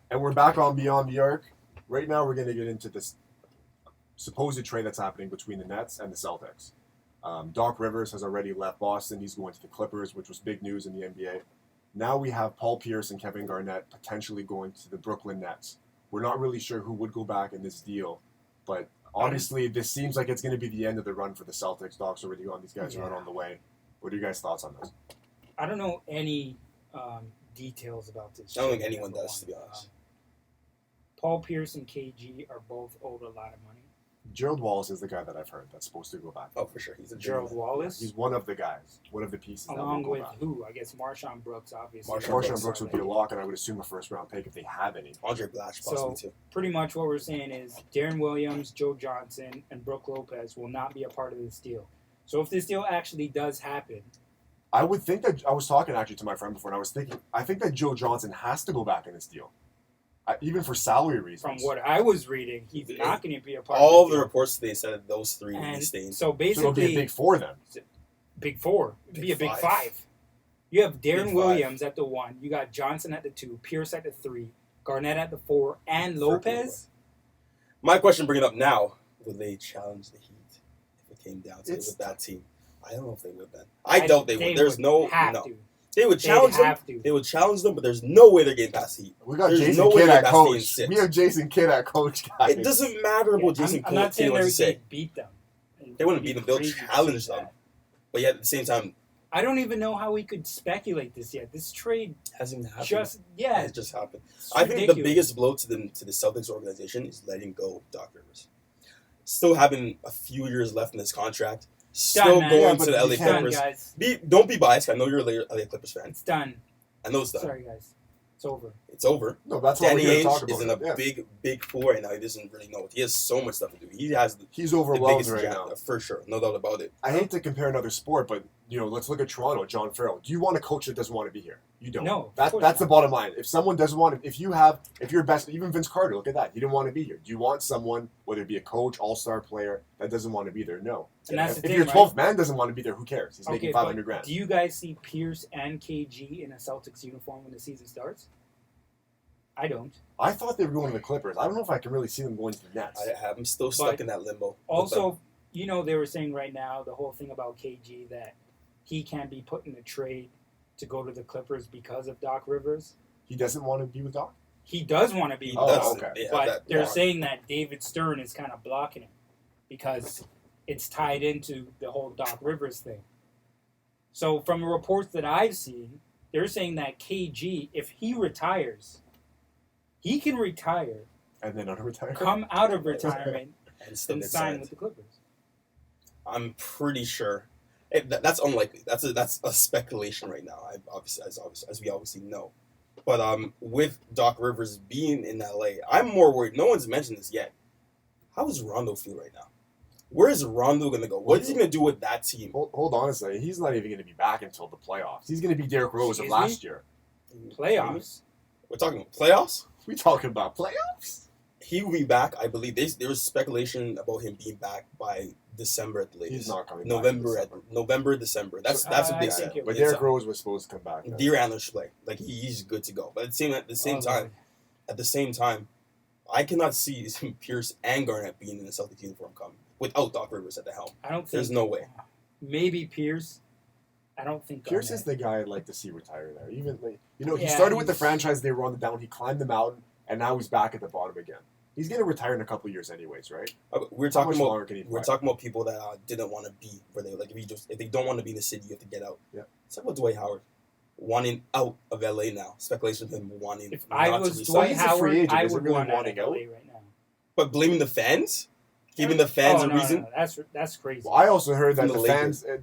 And we're back on Beyond the Arc. Right now, we're going to get into this supposed trade that's happening between the Nets and the Celtics. Doc Rivers has already left Boston. He's going to the Clippers, which was big news in the NBA. Now we have Paul Pierce and Kevin Garnett potentially going to the Brooklyn Nets. We're not really sure who would go back in this deal, but obviously this seems like it's going to be the end of the run for the Celtics. Doc's already gone. These guys are not on the way. What are your guys' thoughts on this? I don't know any details about this. I don't think anyone does, to be honest. Paul Pierce and KG are both owed a lot of money. Gerald Wallace is the guy that I've heard that's supposed to go back. Oh, for sure. He's a Gerald Wallace? He's one of the guys, one of the pieces. Along that will with go back. who? I guess Marshawn Brooks, obviously. Marshawn Brooks would be a lock, and I would assume a first-round pick if they have any. Andre Blatch, possibly, too. Pretty much what we're saying is Darren Williams, Joe Johnson, and Brook Lopez will not be a part of this deal. So if this deal actually does happen... I would think that... I was talking actually to my friend before, and I was thinking... I think that Joe Johnson has to go back in this deal. Even for salary reasons. From what I was reading, he's not going to be a part all of the reports they said those three would be staying. So basically... So it'll be a big four then. Big four. It'd be a big five. You have Darren Williams at the 1. You got Johnson at the 2. Pierce at the 3. Garnett at the 4. And Lopez. My question bringing up now, would they challenge the Heat if it came down to it with that team? I don't know if they would then. I doubt they would. There's no... They would challenge them. They would challenge them, but there's no way they're getting past the Heat. We got Jason Kidd at coach. We have Jason Kidd at coach, guys. It doesn't matter about Jason Kidd. I'm not saying they beat them. They wouldn't beat them. They'll challenge them. But yet, at the same time... I don't even know how we could speculate this yet. This trade hasn't happened. It just happened. I think the biggest blow to the Celtics organization is letting go of Doc Rivers. Still having a few years left in this contract. Still going to the LA Clippers. Don't be biased. I know you're a LA Clippers fan. It's done. I know it's done. Sorry, guys. It's over. It's over. No, that's what we're going to talk about. He's in a big pool right now. He doesn't really know. He has so much stuff to do. He's overwhelmed right now. For sure. No doubt about it. I hate to compare another sport, but let's look at Toronto, John Farrell. Do you want a coach that doesn't want to be here? You don't. No. That's the bottom line. If someone doesn't want to, if you're best, even Vince Carter, look at that. He didn't want to be here. Do you want someone, whether it be a coach, all-star player, that doesn't want to be there? No. And that's if your 12th man doesn't want to be there, who cares? He's making $500,000. Do you guys see Pierce and KG in a Celtics uniform when the season starts? I don't. I thought they were going to the Clippers. I don't know if I can really see them going to the Nets. I'm still stuck in that limbo. Also, they were saying right now, the whole thing about KG, that he can be put in a trade to go to the Clippers because of Doc Rivers. He doesn't want to be with Doc? He does want to be with Doc. Okay. But they're saying that David Stern is kind of blocking him because it's tied into the whole Doc Rivers thing. So from the reports that I've seen, they're saying that KG, if he retires... He can retire. And then unretire? Come out of retirement and sign with the Clippers. I'm pretty sure. That's unlikely. That's a speculation right now, as we obviously know. But with Doc Rivers being in LA, I'm more worried. No one's mentioned this yet. How does Rondo feel right now? Where is Rondo going to go? What is he going to do with that team? Hold on a second. He's not even going to be back until the playoffs. He's going to be Derrick Rose of last year. Playoffs? We're talking playoffs? We talking about playoffs? He will be back, I believe. There was speculation about him being back by December at the latest. He's not coming back. November, December. That's a big step. But Derrick Rose was supposed to come back. Deer Antler should play. Like he's good to go. But at the same time, I cannot see Pierce and Garnett being in the Celtics uniform coming without Doc Rivers at the helm. There's no way. Maybe Pierce. I don't think Pierce is the guy I'd like to see retire there. Even he started with the franchise, they were on the down, he climbed the mountain, and now he's back at the bottom again. He's going to retire in a couple of years anyways, right? We're talking about people that didn't want to be where they if they don't want to be in the city, you have to get out. Yeah. Let's talk about Dwight Howard wanting out of LA now. Speculation of him wanting. If I was Dwight Howard, I would want out of LA right now. But blaming the fans. Giving the fans a reason? No, that's crazy. Well, I also heard that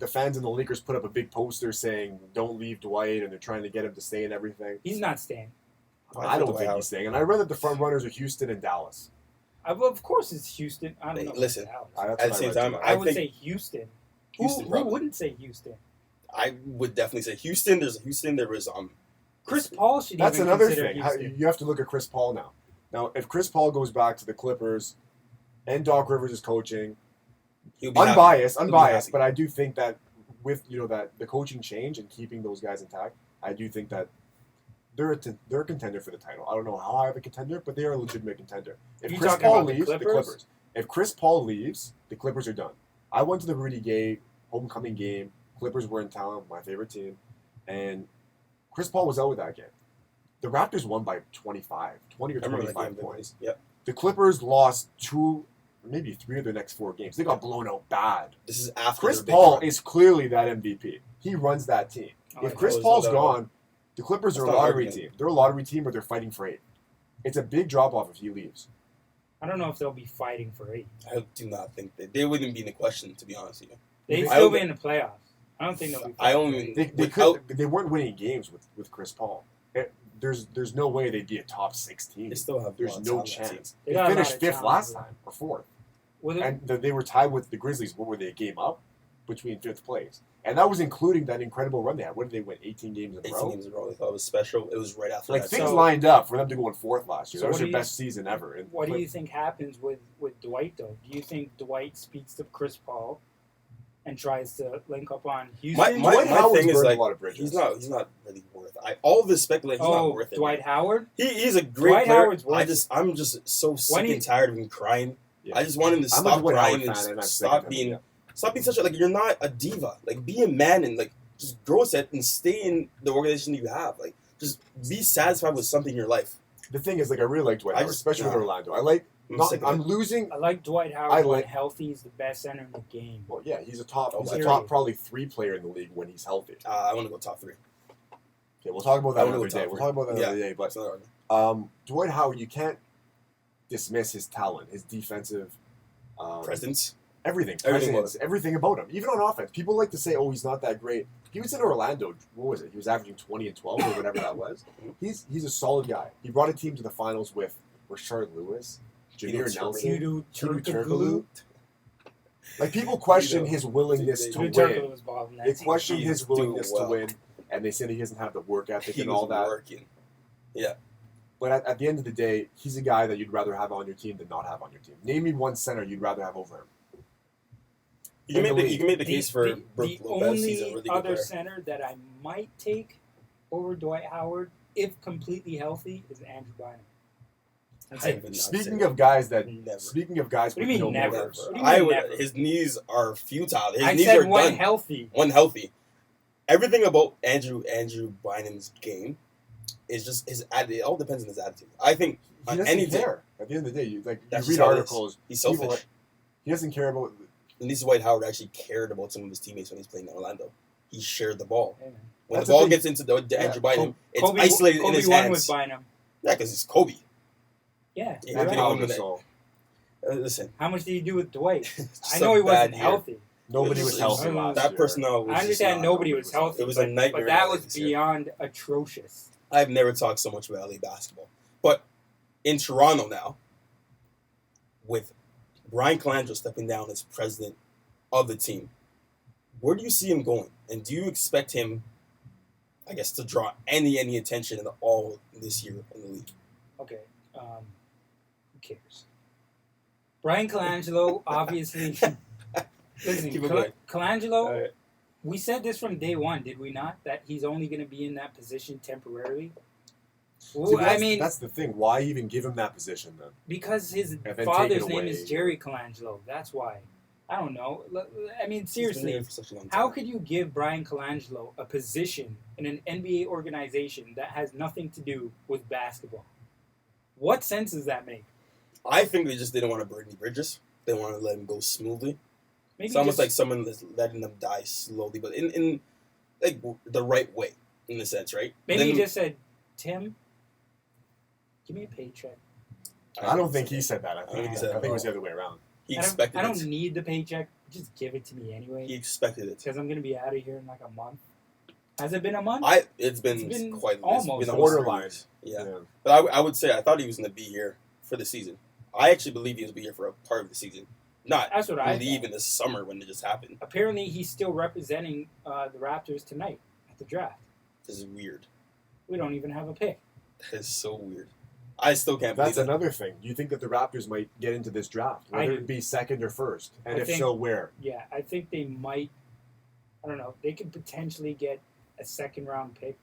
the fans and the Lakers put up a big poster saying, don't leave Dwight, and they're trying to get him to stay and everything. He's not staying. I don't think he's staying. And I read that the front runners are Houston and Dallas. Of course it's Houston. I don't know. Listen, at the same time, I would say Houston. Who wouldn't say Houston? I would definitely say Houston. There's Houston. There was Chris Paul should That's even another consider thing. Houston. You have to look at Chris Paul now. Now, if Chris Paul goes back to the Clippers and Doc Rivers is coaching, unbiased, but I do think that with that the coaching change and keeping those guys intact, I do think that they're a contender for the title. I don't know how high of a contender, but they are a legitimate contender. If You Chris talking Paul about the leaves, the Clippers? Clippers. If Chris Paul leaves, the Clippers are done. I went to the Rudy Gay homecoming game. Clippers were in town, my favorite team, and Chris Paul was out with that game. The Raptors won by 20 or 25 points. Yep. The Clippers lost 2, maybe 3 of their next 4 games. They got blown out bad. This is after Chris Paul is clearly that MVP. He runs that team. If Chris Paul's gone, the Clippers are a lottery team. They're a lottery team, or they're fighting for 8. It's a big drop off if he leaves. I don't know if they'll be fighting for 8. I do not think they wouldn't be in the question, to be honest with you. They'd still be in the playoffs. I don't think they'll be fighting. They weren't winning games with Chris Paul. There's no way they'd be a top 6 team. They still have There's no chance. They They finished 5th last time, or 4th. And they were tied with the Grizzlies. What were they, a game up between 5th place? And that was including that incredible run they had. What did they win, 18 games in a row? 18 games in a row. They thought it was special. It was right after like that. Things lined up for them to go in 4th last year. So that was their best season ever. What do you think happens with Dwight, though? Do you think Dwight speaks to Chris Paul and tries to link up on Houston? My thing is, like, a lot of bridges. he's not really worth it. All this speculation, he's not worth it. Dwight Howard? He's a great player. I'm just so sick and tired of him crying. Yeah. I just want him to stop crying and stop being such a, like, you're not a diva. Like, be a man and, like, just grow a set and stay in the organization you have. Like, just be satisfied with something in your life. The thing is, like, I really like Dwight Howard, especially with Orlando. I'm losing. I like Dwight Howard when healthy. He's the best center in the game. Well, yeah, he's a top probably 3 player in the league when he's healthy. I want to go top 3. Okay, we'll talk about that another day. We'll talk about that another day. But Dwight Howard, you can't dismiss his talent, his defensive presence. Everything about him. Even on offense. People like to say, oh, he's not that great. He was in Orlando, what was it? He was averaging 20 and 12 or whatever that was. He's a solid guy. He brought a team to the finals with Rashard Lewis, Jameer Nelson, Tutu Turkoglu. Like, people question his willingness to win. They question his willingness to win, and they say that he doesn't have the work ethic and all that. Yeah. But at the end of the day, he's a guy that you'd rather have on your team than not have on your team. Name me one center you'd rather have over him. You can make the case for Brook Lopez. He's a really good other player. Center that I might take over Dwight Howard, if completely healthy, is Andrew Bynum. Speaking of guys with no never? His knees are futile. His I knees said are one done. healthy. One healthy. Everything about Andrew Bynum's game is just his attitude. It all depends on his attitude. I think he doesn't care. At the end of the day, you read articles. He's selfish. He doesn't care about. At least Dwight Howard actually cared about some of his teammates when he's playing in Orlando. He shared the ball. Yeah, when the ball gets into Andrew Bynum, it's isolated in his hands. Kobe won with Bynum. Yeah, because it's Kobe. Yeah. Listen. How much did he do with Dwight? I know he wasn't healthy. Nobody was healthy last year. That personnel was I understand nobody was healthy. It was a nightmare. But that was beyond atrocious. I've never talked so much about LA basketball. But in Toronto now, with Bryan Colangelo stepping down as president of the team, where do you see him going? And do you expect him, I guess, to draw any attention at all this year in the league? Okay. Who cares? Bryan Colangelo, obviously. Listen, Colangelo, we said this from day one, did we not? That he's only going to be in that position temporarily. Well, that's the thing. Why even give him that position then? Because his father's name is Jerry Colangelo. That's why. I don't know. I mean, seriously, how could you give Bryan Colangelo a position in an NBA organization that has nothing to do with basketball? What sense does that make? I think they just didn't want to burn any bridges. They wanted to let him go smoothly. Maybe it's almost like someone is letting them die slowly, but in like the right way, in a sense, right? Maybe he just said, Tim, give me a paycheck. I don't think he said that. I think it was the other way around. He expected it. I don't need the paycheck. Just give it to me anyway. He expected it. Because I'm going to be out of here in like a month. Has it been a month? It's been quite almost. It's been borderline. Yeah. But I would say I thought he was going to be here for the season. I actually believe he was going to be here for a part of the season. That's what I leave in the summer when it just happened. Apparently, he's still representing the Raptors tonight at the draft. This is weird. We don't even have a pick. That is so weird. I still can't believe That's another thing. You think that the Raptors might get into this draft, whether it be second or first? And if so, where? Yeah, I think they might. I don't know. They could potentially get a second-round pick.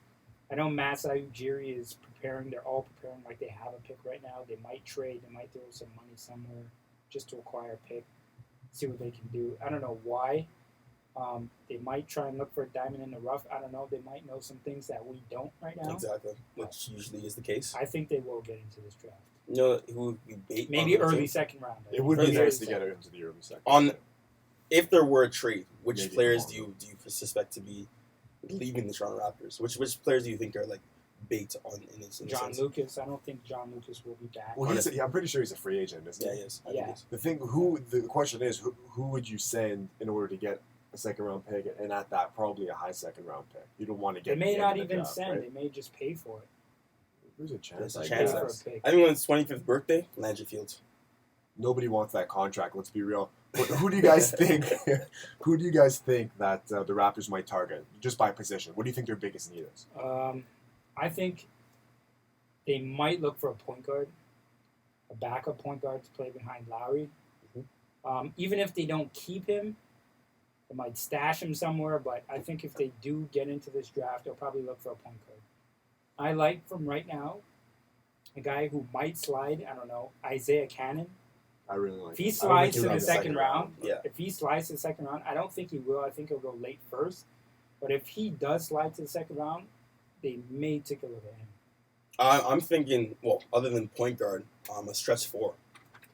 I know Masai Ujiri is preparing. They're all preparing like they have a pick right now. They might trade. They might throw some money somewhere just to acquire a pick, see what they can do. I don't know why. They might try and look for a diamond in the rough. I don't know. They might know some things that we don't right now. Exactly, which usually is the case. I think they will get into this draft. You know who would be bait? Maybe early second round. It would be nice to get into the early second. If there were a trade, which Maybe players do you suspect to be leaving the Toronto Raptors? Which players do you think are like bait on in this? John Lucas. I don't think John Lucas will be back. Well, I'm pretty sure he's a free agent, isn't he? Yeah, he is. I think he is. The question is, who would you send in order to get a second round pick, and at that probably a high second round pick? You don't want to get. They may not even send. Right? They may just pay for it. There's a chance. There's a chance. I think on his 25th birthday, Landry Fields. Nobody wants that contract. Let's be real. But who do you guys think? Who do you guys think that the Raptors might target just by position? What do you think their biggest need is? I think they might look for a point guard, a backup point guard to play behind Lowry. Mm-hmm. Even if they don't keep him, they might stash him somewhere. But I think if they do get into this draft, they'll probably look for a point guard. I like from right now a guy who might slide. I don't know, Isaiah Cannon. I really like. If he slides to the second round, yeah. If he slides to the second round, I don't think he will. I think he'll go late first. But if he does slide to the second round, they may take a look at him. I'm thinking, well, other than point guard, a stretch four.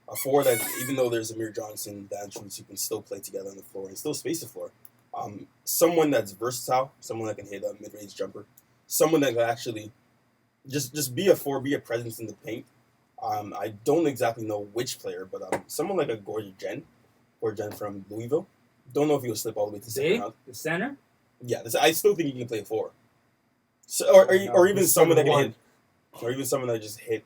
A four that, even though there's Amir Johnson, Dan Schultz, who can still play together on the floor and still space the floor. Someone that's versatile, someone that can hit a mid-range jumper, someone that can actually just be a four, be a presence in the paint. I don't exactly know which player, but someone like a Gordon from Louisville. Don't know if he will slip all the way to the second round. The center? Yeah, I still think he can play four. So, or even someone that can hit, or even someone that just hit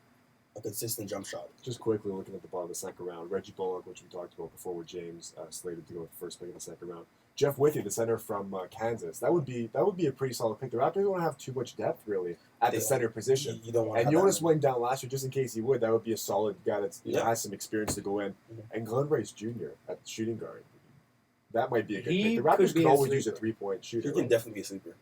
a consistent jump shot. Just quickly looking at the bottom of the second round, Reggie Bullock, which we talked about before, with James slated to go with the first pick of the second round. Jeff Withey, the center from Kansas. That would be a pretty solid pick. The Raptors don't have too much depth really at the center position. You don't want. And Jonas went down last year, just in case he would. That would be a solid guy that has some experience to go in. Mm-hmm. And Glenn Rice Jr. at the shooting guard. That might be a good pick. The Raptors can always use a 3-point shooter. He can definitely be a sleeper,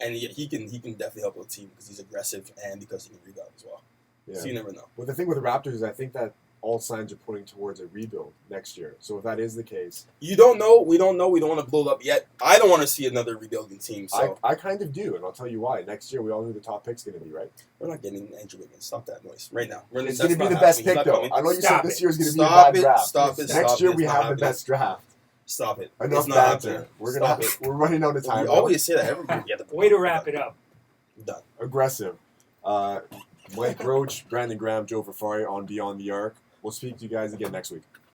and he can definitely help with the team because he's aggressive and because he can rebound as well. Yeah. So you never know. Well, the thing with the Raptors is I think that all signs are pointing towards a rebuild next year. So if that is the case, you don't know. We don't know. We don't want to blow it up yet. I don't want to see another rebuilding team. So I kind of do, and I'll tell you why. Next year, we all know who the top pick's going to be, right? We're not getting Andrew Wiggins. Stop that noise right now. It's going to be the best pick, though. I know you said this year is going to be a bad draft. Stop it. Next year we have the best draft. Stop it. Enough banter. We're running out of time. We always say that every year. Way to wrap it up. Done. Aggressive. Mike Roach, Brandon Graham, Joe Verfari on Beyond the Arc. We'll speak to you guys again next week.